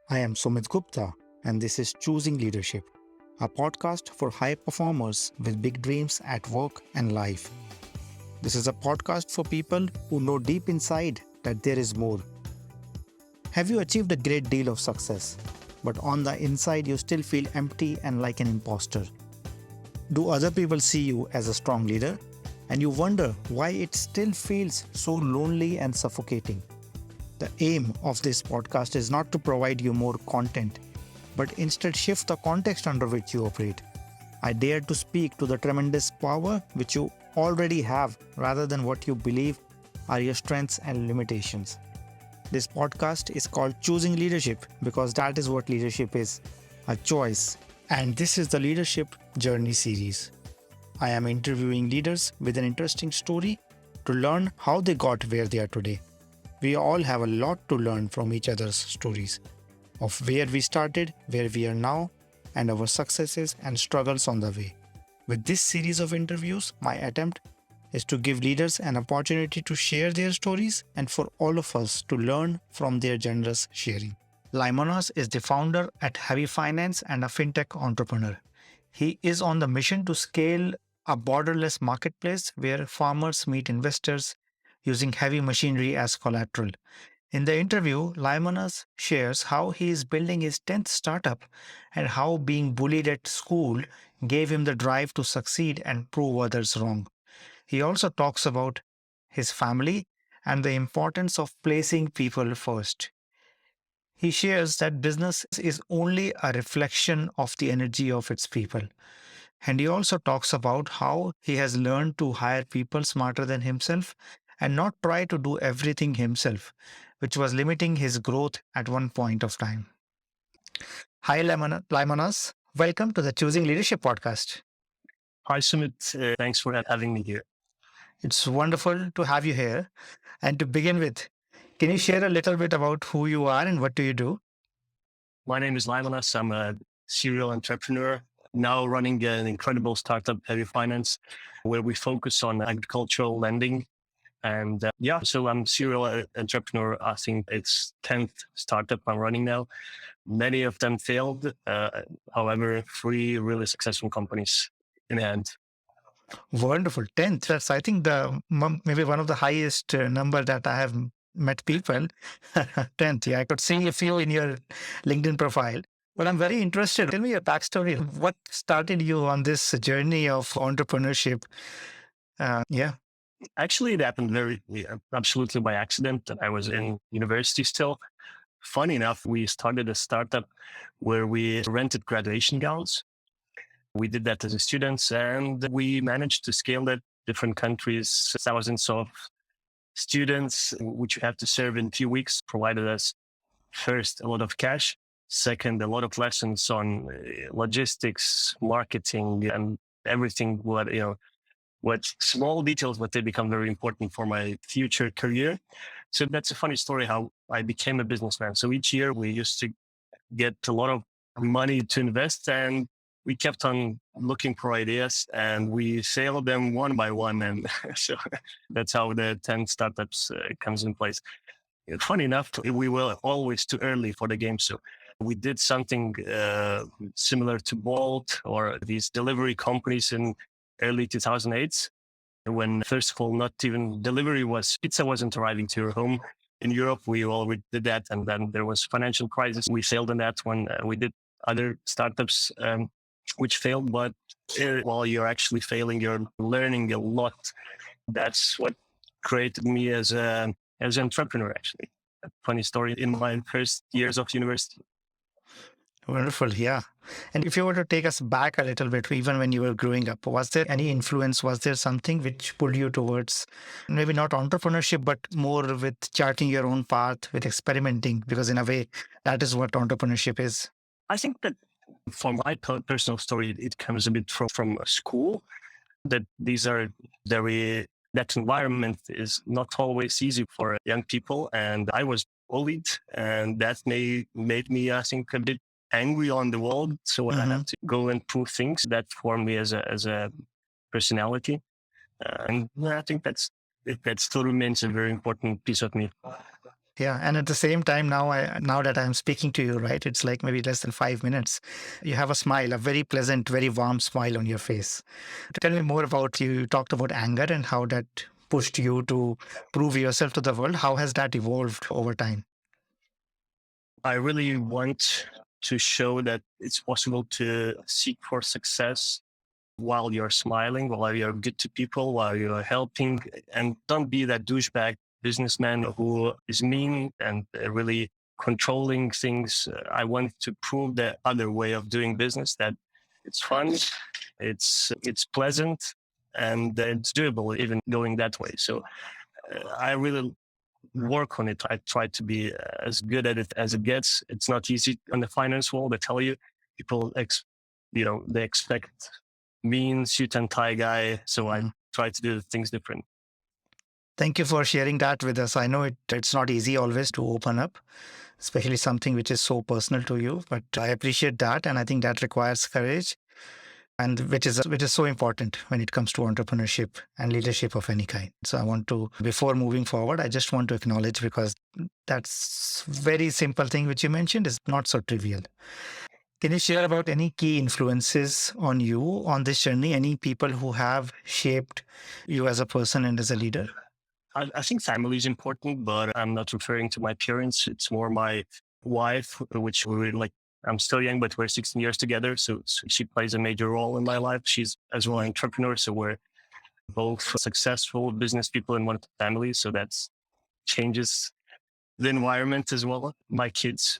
I am Sumit Gupta, and this is Choosing Leadership, a podcast for high performers with big dreams at work and life. This is a podcast for people who know deep inside that there is more. Have you achieved a great deal of success, but on the inside you still feel empty and like an imposter? Do other people see you as a strong leader? And you wonder why it still feels so lonely and suffocating. The aim of this podcast is not to provide you more content, but instead shift the context under which you operate. I dare to speak to the tremendous power which you already have rather than what you believe are your strengths and limitations. This podcast is called Choosing Leadership because that is what leadership is, a choice. And this is the Leadership Journey series. I am interviewing leaders with an interesting story to learn how they got where they are today. We all have a lot to learn from each other's stories of where we started, where we are now, and our successes and struggles on the way. With this series of interviews, my attempt is to give leaders an opportunity to share their stories and for all of us to learn from their generous sharing. Laimonas is the founder at Heavy Finance and a fintech entrepreneur. He is on the mission to scale a borderless marketplace where farmers meet investors using heavy machinery as collateral. In the interview, Laimonas shares how he is building his 10th startup and how being bullied at school gave him the drive to succeed and prove others wrong. He also talks about his family and the importance of placing people first. He shares that business is only a reflection of the energy of its people. And he also talks about how he has learned to hire people smarter than himself and not try to do everything himself, which was limiting his growth at one point of time. Hi, Laimonas. Welcome to the Choosing Leadership podcast. Hi, Sumit. Thanks for having me here. It's wonderful to have you here. And to begin with, can you share a little bit about who you are and what do you do? My name is Laimonas. I'm a serial entrepreneur, now running an incredible startup, Heavy Finance, where we focus on agricultural lending. And so I'm serial entrepreneur. I think it's 10th startup I'm running now. Many of them failed. However, 3 really successful companies in hand. Wonderful. 10th. That's, I think, maybe one of the highest number that I have met people. 10th. Yeah, I could see a few in your LinkedIn profile. But I'm very interested. Tell me your backstory. What started you on this journey of entrepreneurship? Yeah. Actually, it happened absolutely by accident. I was in university still. Funny enough, we started a startup where we rented graduation gowns. We did that as a students, and we managed to scale that different countries, thousands of students, which we have to serve in a few weeks, provided us first a lot of cash, second a lot of lessons on logistics, marketing, and everything. What small details, but they become very important for my future career. So that's a funny story how I became a businessman. So each year we used to get a lot of money to invest, and we kept on looking for ideas and we failed them one by one. And so that's how the 10 startups comes in place. Funny enough, we were always too early for the game. So we did something similar to Bolt or these delivery companies in early 2008. When first of all, not even pizza wasn't arriving to your home. In Europe, we already did that. And then there was financial crisis. We failed on that one. We did other startups which failed, but while you're actually failing, you're learning a lot. That's what created me as an entrepreneur, actually. A funny story in my first years of university. Wonderful. Yeah. And if you were to take us back a little bit, even when you were growing up, was there any influence? Was there something which pulled you towards maybe not entrepreneurship, but more with charting your own path, with experimenting? Because in a way, that is what entrepreneurship is. I think that for my personal story, it comes a bit from school, that that environment is not always easy for young people. And I was bullied, and that made me, I think, a bit angry on the world. So I had to go and prove things that formed me as a personality. And I think that still remains a very important piece of me. Yeah, and at the same time, now that I'm speaking to you, right, it's like maybe less than 5 minutes. You have a smile, a very pleasant, very warm smile on your face. Tell me more about you. You talked about anger and how that pushed you to prove yourself to the world. How has that evolved over time? I really want to show that it's possible to seek for success while you're smiling, while you're good to people, while you're helping, and don't be that douchebag businessman who is mean and really controlling things. I want to prove the other way of doing business, that it's fun, it's pleasant, and it's doable even going that way. So I really work on it. I try to be as good at it as it gets. It's not easy on the finance world. I tell you, people, they expect mean suit and tie guy. So I try to do things different. Thank you for sharing that with us. I know it's not easy always to open up, especially something which is so personal to you, but I appreciate that. And I think that requires courage, and which is so important when it comes to entrepreneurship and leadership of any kind. So I want to, before moving forward, I just want to acknowledge, because that's very simple thing which you mentioned is not so trivial. Can you share about any key influences on you on this journey? Any people who have shaped you as a person and as a leader? I think family is important, but I'm not referring to my parents. It's more my wife, which we're like, I'm still young, but we're 16 years together. So she plays a major role in my life. She's as well an entrepreneur. So we're both successful business people in one family. So that changes the environment as well. My kids,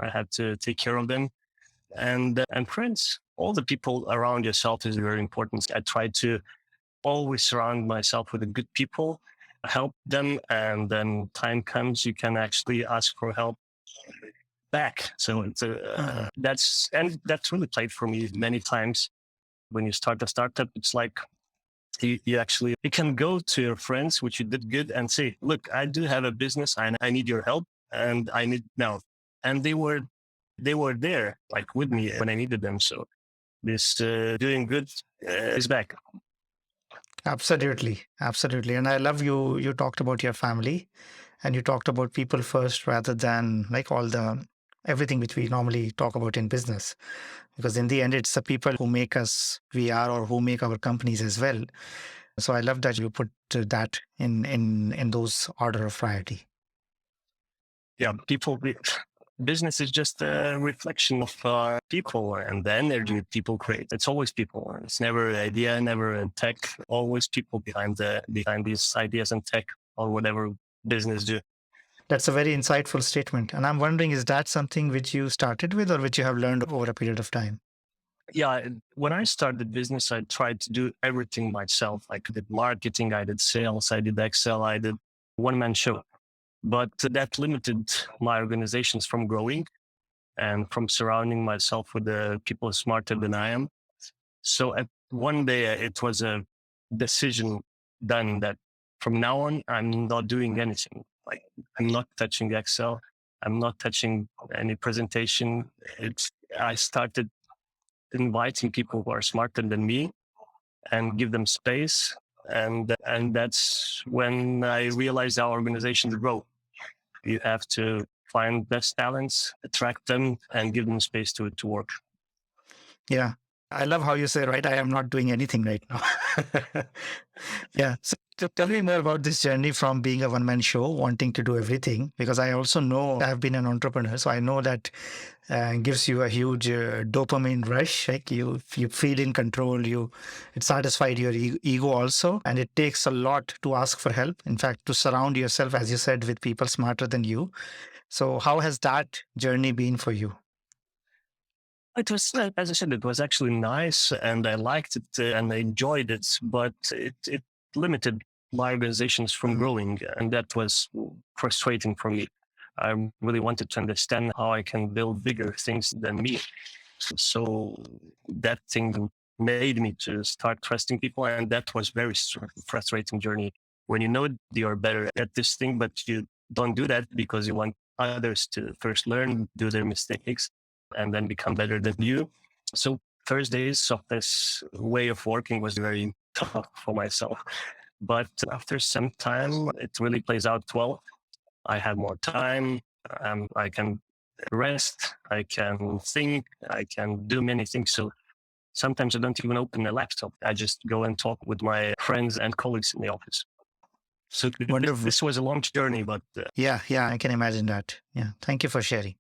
I have to take care of them, and friends. All the people around yourself is very important. I try to always surround myself with the good people, help them, and then time comes you can actually ask for help back. So it's that's really played for me many times. When you start a startup, it's like you can go to your friends, which you did good, and say, look, I do have a business and I need your help, and I need now. And they were there like with me when I needed them. So this doing good is back. Absolutely, absolutely. And I love you talked about your family, and you talked about people first rather than like all the everything which we normally talk about in business. Because in the end, it's the people who make us we are, or who make our companies as well. So I love that you put that in those order of priority. Yeah, business is just a reflection of people and the energy people create. It's always people. It's never an idea, never a tech. Always people behind these ideas and tech or whatever business do. That's a very insightful statement. And I'm wondering, is that something which you started with or which you have learned over a period of time? Yeah, when I started business, I tried to do everything myself. I did marketing, I did sales, I did Excel, I did one man show. But that limited my organizations from growing and from surrounding myself with the people smarter than I am. So at one day, it was a decision done that from now on, I'm not doing anything. Like, I'm not touching Excel. I'm not touching any presentation. I started inviting people who are smarter than me and give them space. And that's when I realized our organization to grow. You have to find best talents, attract them, and give them space to work. Yeah. I love how you say, right, I am not doing anything right now. Yeah. So tell me more about this journey from being a one man show, wanting to do everything, because I also know I've been an entrepreneur. So I know that gives you a huge dopamine rush. Like you feel in control. It satisfied your ego also, and it takes a lot to ask for help. In fact, to surround yourself, as you said, with people smarter than you. So how has that journey been for you? It was, as I said, it was actually nice, and I liked it and I enjoyed it, but it limited my organizations from growing, and that was frustrating for me. I really wanted to understand how I can build bigger things than me. So that thing made me to start trusting people, and that was very frustrating journey. When you know you're better at this thing, but you don't do that because you want others to first learn, do their mistakes, and then become better than you. So Thursdays of this way of working was very tough for myself. But after some time, it really plays out well. I have more time. I can rest. I can think. I can do many things. So sometimes I don't even open a laptop. I just go and talk with my friends and colleagues in the office. So Wonderful. this was a long journey, but Yeah, I can imagine that. Yeah, thank you for sharing.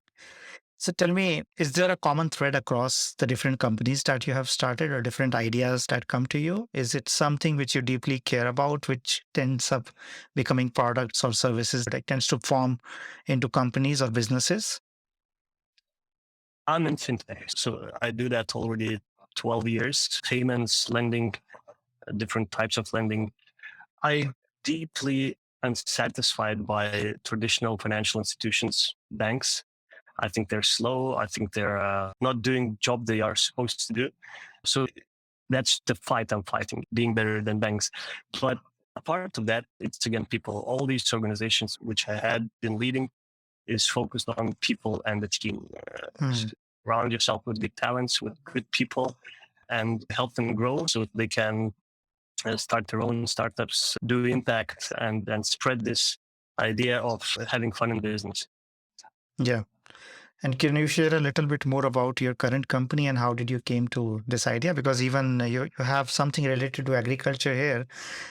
So tell me, is there a common thread across the different companies that you have started or different ideas that come to you? Is it something which you deeply care about, which tends up becoming products or services that tends to form into companies or businesses? I'm in fintech. So I do that already 12 years, payments, lending, different types of lending. I deeply unsatisfied by traditional financial institutions, banks. I think they're slow. I think they're not doing job they are supposed to do. So that's the fight I'm fighting, being better than banks. But apart of that, it's again people. All these organizations which I had been leading is focused on people and the team. Surround yourself with good talents, with good people, and help them grow so they can start their own startups, do impact, and spread this idea of having fun in business. Yeah. And can you share a little bit more about your current company and how did you came to this idea? Because even you have something related to agriculture here,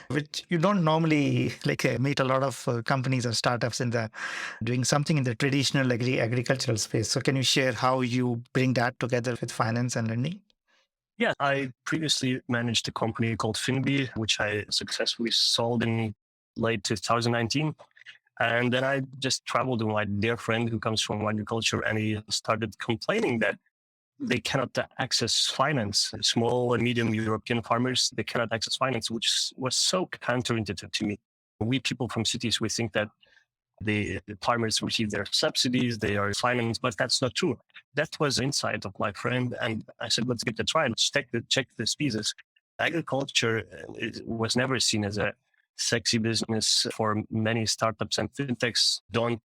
which you don't normally meet a lot of companies or startups in the doing something in the traditional agricultural space. So can you share how you bring that together with finance and lending? Yeah, I previously managed a company called Finbi, which I successfully sold in late 2019. And then I just traveled with my dear friend who comes from agriculture, and he started complaining that they cannot access finance. Small and medium European farmers, they cannot access finance, which was so counterintuitive to me. We people from cities, we think that the farmers receive their subsidies, they are financed, but that's not true. That was the insight of my friend. And I said, let's give it a try. Let's check the species. Agriculture was never seen as a sexy business for many startups, and fintechs don't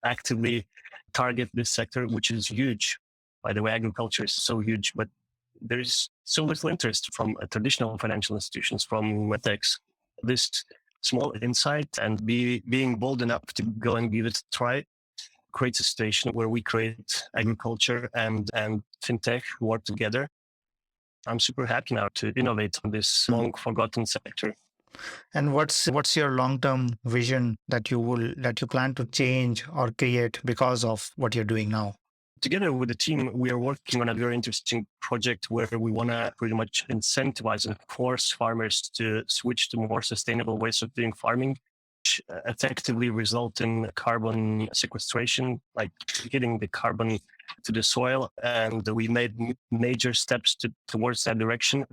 actively target this sector, which is huge. By the way, agriculture is so huge, but there's so little interest from traditional financial institutions, from fintechs. This small insight and being bold enough to go and give it a try creates a situation where we create agriculture and fintech work together. I'm super happy now to innovate on this long forgotten sector. And what's your long-term vision that you plan to change or create because of what you're doing now? Together with the team, we are working on a very interesting project where we want to pretty much incentivize and force farmers to switch to more sustainable ways of doing farming, which effectively result in carbon sequestration, like getting the carbon to the soil. And we made major steps towards that direction.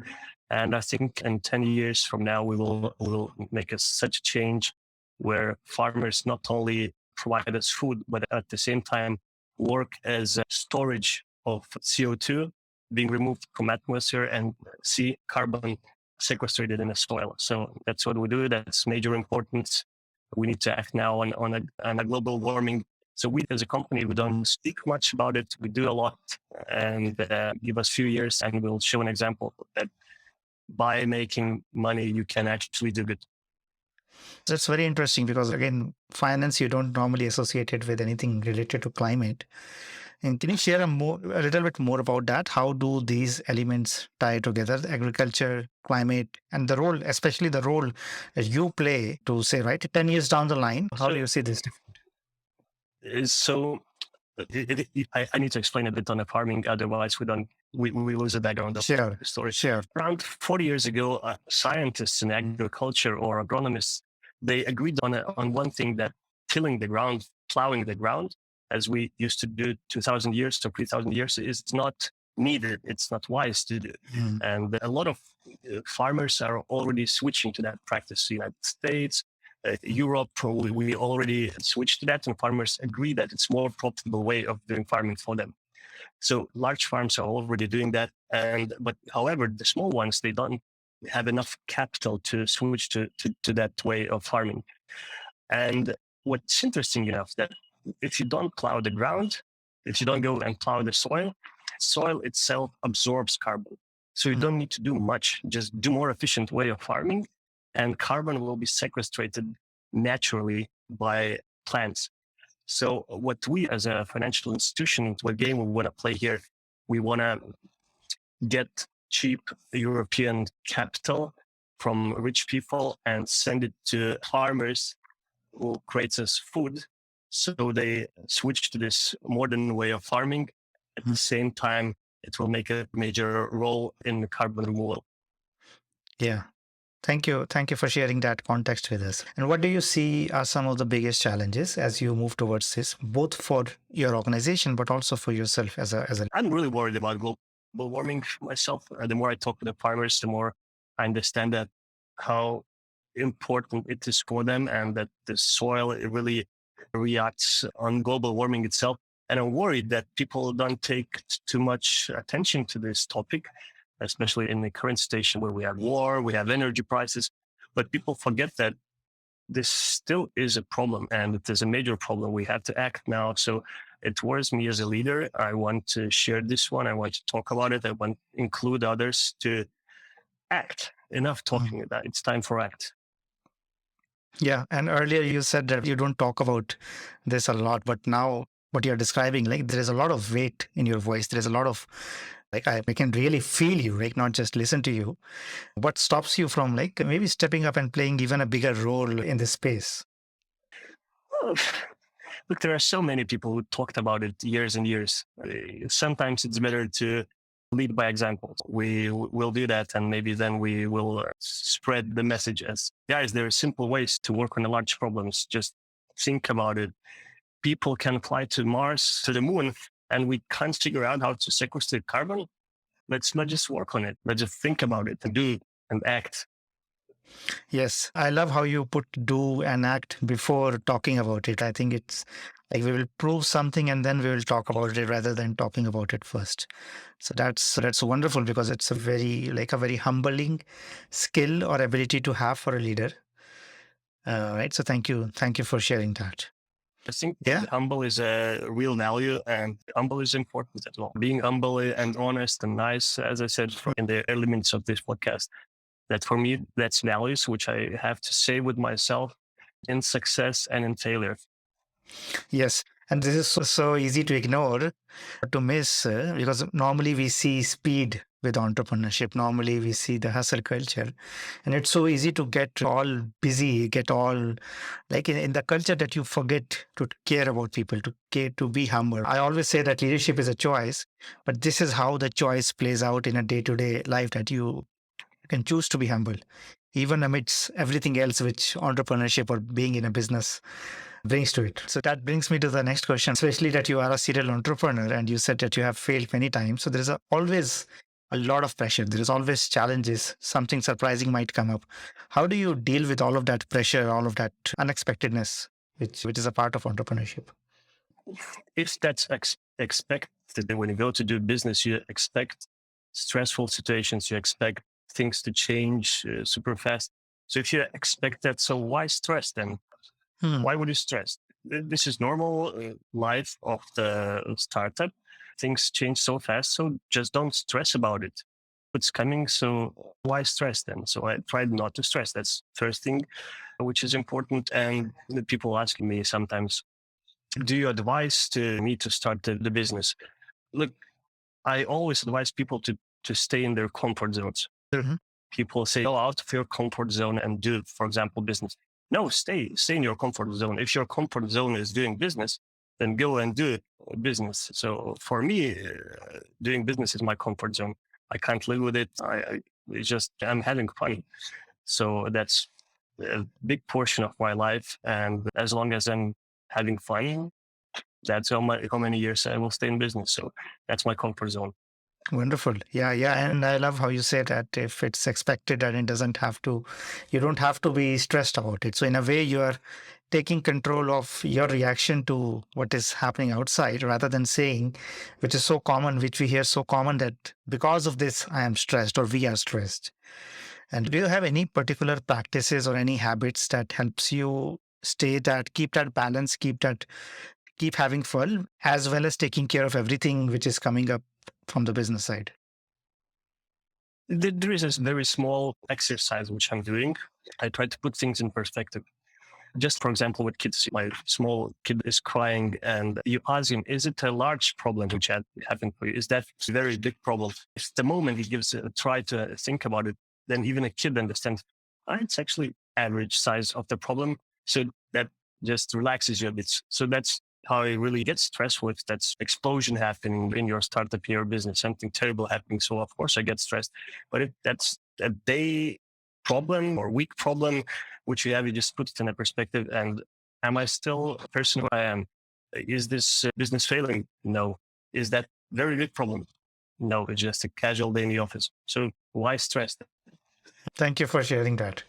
And I think in 10 years from now, we'll make such a change where farmers not only provide us food, but at the same time, work as a storage of CO2 being removed from atmosphere and see carbon sequestrated in the soil. So that's what we do. That's major importance. We need to act now on a global warming. So we as a company, we don't speak much about it. We do a lot, and give us a few years and we'll show an example that by making money, you can actually do good. That's very interesting because again, finance you don't normally associate it with anything related to climate. And can you share a little bit more about that? How do these elements tie together? Agriculture, climate, and the role, especially the role that you play to say, right, 10 years down the line, how do you see this? So I need to explain a bit on the farming, otherwise we lose the background of the story. Sure. Around 40 years ago, scientists in agriculture or agronomists, they agreed on one thing, that tilling the ground, plowing the ground, as we used to do 2,000 years to 3,000 years, is not needed. It's not wise to do. And a lot of farmers are already switching to that practice. United States, Europe, we already switched to that, and farmers agree that it's more profitable way of doing farming for them. So large farms are already doing that, but however, the small ones, they don't have enough capital to switch to that way of farming. And what's interesting enough, that if you don't plow the ground, if you don't go and plow the soil itself absorbs carbon. So you don't need to do much, just do more efficient way of farming, and carbon will be sequestrated naturally by plans. So what we as a financial institution, what game we want to play here, we want to get cheap European capital from rich people and send it to farmers who creates us food. So they switch to this modern way of farming. At the same time, it will make a major role in carbon removal. Yeah. Thank you. Thank you for sharing that context with us. And what do you see are some of the biggest challenges as you move towards this, both for your organization, but also for yourself as a I'm really worried about global warming myself. The more I talk to the farmers, the more I understand that how important it is for them and that the soil it really reacts on global warming itself. And I'm worried that people don't take too much attention to this topic, especially in the current station where we have war, we have energy prices, but people forget that this still is a problem and it is a major problem. We have to act now. So it worries me as a leader. I want to share this one. I want to talk about it. I want to include others to act. Enough talking about it. It's time for act. Yeah. And earlier you said that you don't talk about this a lot, but now what you're describing, like there is a lot of weight in your voice. There is a lot of, like, I can really feel you, like not just listen to you. What stops you from like maybe stepping up and playing even a bigger role in this space? Look, there are so many people who talked about it years and years. Sometimes it's better to lead by example. We will do that, and maybe then we will spread the message as, guys, there are simple ways to work on the large problems. Just think about it. People can fly to Mars, to the moon, and we can't figure out how to sequester carbon. Let's not just work on it. Let's just think about it and do and act. Yes, I love how you put do and act before talking about it. I think it's like we will prove something and then we will talk about it rather than talking about it first. So that's wonderful because it's a very humbling skill or ability to have for a leader. Right. So thank you for sharing that. I think Yeah. humble is a real value and humble is important as well. Being humble and honest and nice, as I said in the elements of this podcast, that for me, that's values, which I have to say with myself in success and in failure. Yes. And this is so easy to ignore, to miss, because normally we see speed with entrepreneurship. Normally we see the hustle culture. And it's so easy to get all busy, get all like in the culture that you forget to care about people, to care, to be humble. I always say that leadership is a choice, but this is how the choice plays out in a day-to-day life that you can choose to be humble, even amidst everything else which entrepreneurship or being in a business brings to it. So that brings me to the next question, especially that you are a serial entrepreneur and you said that you have failed many times. So there is always a lot of pressure. There is always challenges. Something surprising might come up. How do you deal with all of that pressure, all of that unexpectedness, which is a part of entrepreneurship? If that's expected, when you go to do business, you expect stressful situations, you expect things to change super fast. So if you expect that, so why stress then? Why would you stress? This is normal life of the startup. Things change so fast, so just don't stress about it. It's coming, so why stress then? So I tried not to stress. That's first thing, which is important. And the people asking me sometimes, do you advise to me to start the business? Look, I always advise people to stay in their comfort zones. People say, go out of your comfort zone and do, for example, business. No, stay in your comfort zone. If your comfort zone is doing business, then go and do business. So for me, doing business is my comfort zone. I can't live with it. I'm having fun. So that's a big portion of my life. And as long as I'm having fun, that's how many years I will stay in business. So that's my comfort zone. Wonderful. Yeah, yeah. And I love how you say that if it's expected and it doesn't have to, you don't have to be stressed about it. So in a way, you are taking control of your reaction to what is happening outside rather than saying, which is so common, which we hear so common that because of this, I am stressed or we are stressed. And do you have any particular practices or any habits that helps you keep that balance, keep having fun, as well as taking care of everything which is coming up from the business side? There is a very small exercise which I'm doing. I try to put things in perspective. Just for example, with kids, my small kid is crying and you ask him, is it a large problem which happened for you? Is that a very big problem? If the moment he gives a try to think about it, then even a kid understands, it's actually average size of the problem. So that just relaxes you a bit. So that's how it really gets stressful. If that's explosion happening in your startup, your business, something terrible happening. So of course I get stressed. But if that's a day problem or week problem, which you have, you just put it in a perspective. And am I still a person who I am? Is this business failing? No. Is that very big problem? No, it's just a casual day in the office. So why stress? Thank you for sharing that.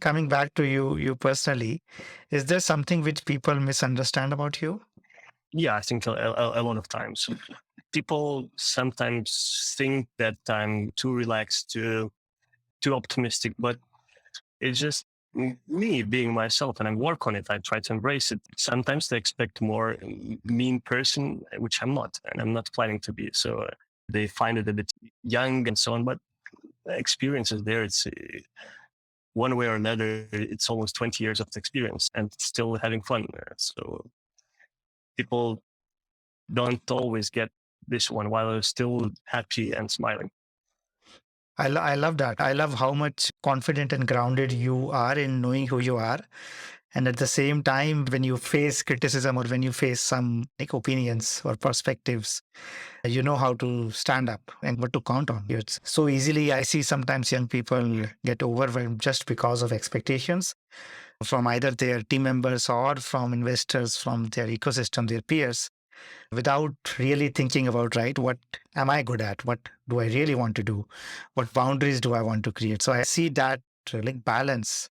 Coming back to you personally, is there something which people misunderstand about you? Yeah, I think a lot of times people sometimes think that I'm too relaxed, too optimistic, but it's just me being myself, and I work on it. I try to embrace it. Sometimes they expect more mean person, which I'm not, and I'm not planning to be. So they find it a bit young and so on, but the experience is there. It's one way or another, it's almost 20 years of experience and still having fun. So people don't always get this one while they're still happy and smiling. I love that. I love how much confident and grounded you are in knowing who you are. And at the same time, when you face criticism or when you face some like opinions or perspectives, you know how to stand up and what to count on. It's so easily, I see sometimes young people get overwhelmed just because of expectations from either their team members or from investors, from their ecosystem, their peers, without really thinking about, right, what am I good at? What do I really want to do? What boundaries do I want to create? So I see that like balance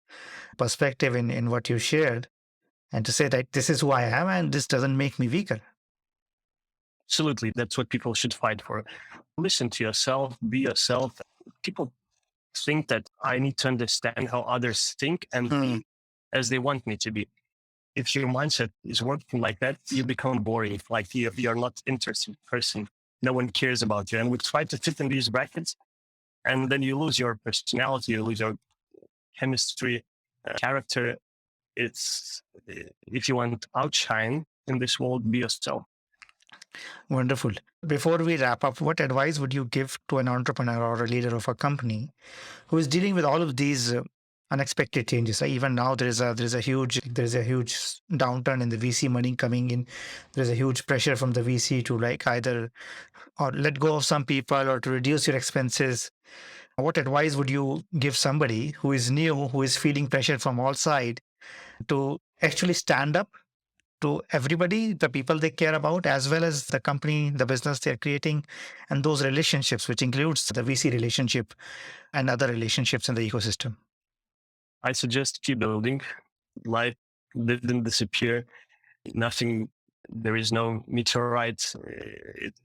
perspective in what you shared, and to say that this is who I am and this doesn't make me weaker. Absolutely. That's what people should fight for. Listen to yourself, be yourself. People think that I need to understand how others think and be as they want me to be. If your mindset is working like that, you become boring. Like you're not interesting person. No one cares about you. And we try to fit in these brackets, and then you lose your personality, you lose your chemistry, character. It's if you want to outshine in this world, be yourself. Wonderful. Before we wrap up, what advice would you give to an entrepreneur or a leader of a company who is dealing with all of these unexpected changes? Even now, there is a huge downturn in the VC money coming in. There is a huge pressure from the VC to like either or let go of some people or to reduce your expenses. What advice would you give somebody who is new, who is feeling pressure from all sides, to actually stand up to everybody, the people they care about, as well as the company, the business they're creating, and those relationships, which includes the VC relationship and other relationships in the ecosystem? I suggest keep building. Life didn't disappear. Nothing. There is no meteorite.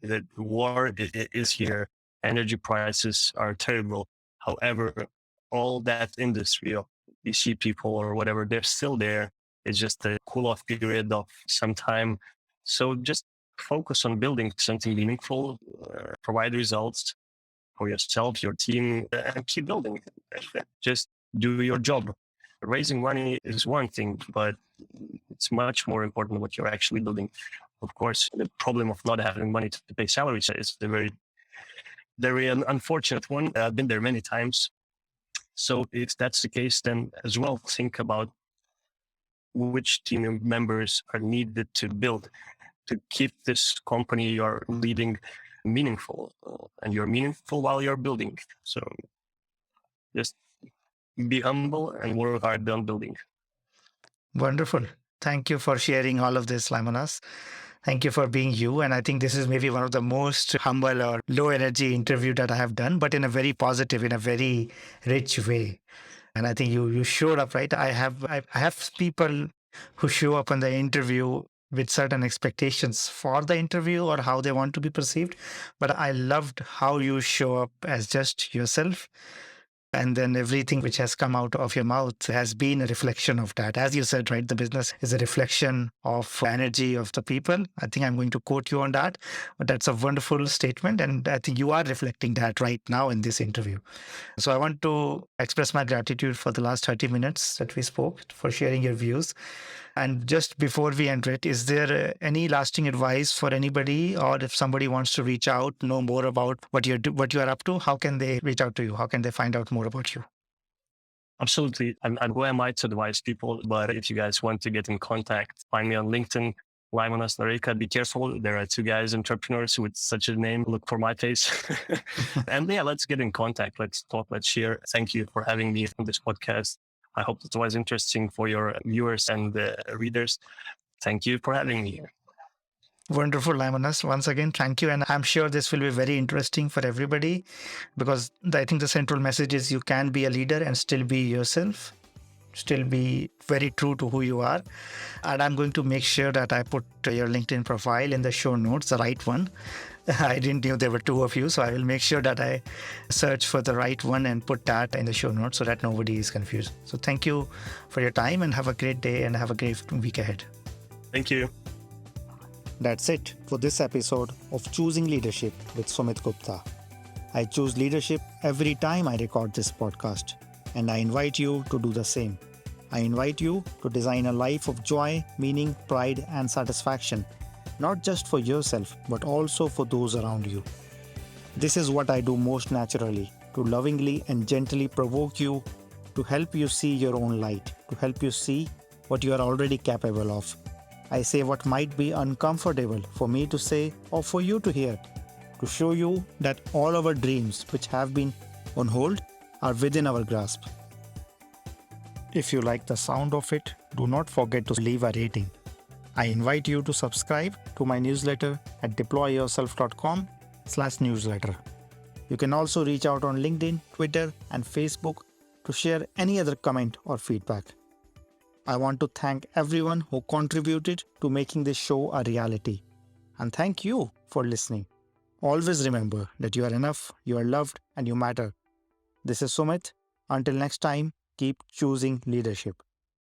The war is here. Energy prices are terrible. However, all that industry of VC people or whatever, they're still there. It's just a cool off period of some time. So just focus on building something meaningful, provide results for yourself, your team, and keep building. Just do your job. Raising money is one thing, but it's much more important what you're actually building. Of course, the problem of not having money to pay salaries is a very unfortunate one. I've been there many times. So if that's the case, then as well, think about which team members are needed to build to keep this company you're leading meaningful. And you're meaningful while you're building. So just be humble and work hard on building. Wonderful. Thank you for sharing all of this, Laimonas. Thank you for being you. And I think this is maybe one of the most humble or low energy interview that I have done, but in a very positive, in a very rich way. And I think you showed up, right? I have people who show up on the interview with certain expectations for the interview or how they want to be perceived. But I loved how you show up as just yourself, And then everything which has come out of your mouth has been a reflection of that. As you said, right, the business is a reflection of energy of the people. I think I'm going to quote you on that, but that's a wonderful statement. And I think you are reflecting that right now in this interview. So I want to express my gratitude for the last 30 minutes that we spoke, for sharing your views. And just before we end it, is there any lasting advice for anybody, or if somebody wants to reach out, know more about what you are up to, how can they reach out to you? How can they find out more about you? Absolutely. And who am I to advise people? But if you guys want to get in contact, find me on LinkedIn, Laimonas Noreika. Be careful. There are two guys, entrepreneurs with such a name. Look for my face. And yeah, let's get in contact. Let's talk. Let's share. Thank you for having me on this podcast. I hope it was interesting for your viewers and readers. Thank you for having me here. Wonderful, Laimonas. Once again, thank you. And I'm sure this will be very interesting for everybody, because I think the central message is you can be a leader and still be yourself, still be very true to who you are. And I'm going to make sure that I put your LinkedIn profile in the show notes, the right one. I didn't know there were two of you, so I will make sure that I search for the right one and put that in the show notes so that nobody is confused. So thank you for your time, and have a great day and have a great week ahead. Thank you. That's it for this episode of Choosing Leadership with Sumit Gupta. I choose leadership every time I record this podcast, and I invite you to do the same. I invite you to design a life of joy, meaning, pride, and satisfaction, not just for yourself, but also for those around you. This is what I do most naturally, to lovingly and gently provoke you, to help you see your own light, to help you see what you are already capable of. I say what might be uncomfortable for me to say or for you to hear, to show you that all our dreams which have been on hold are within our grasp. If you like the sound of it, do not forget to leave a rating. I invite you to subscribe to my newsletter at deployyourself.com/newsletter. You can also reach out on LinkedIn, Twitter, and Facebook to share any other comment or feedback. I want to thank everyone who contributed to making this show a reality. And thank you for listening. Always remember that you are enough, you are loved, and you matter. This is Sumit. Until next time, keep choosing leadership.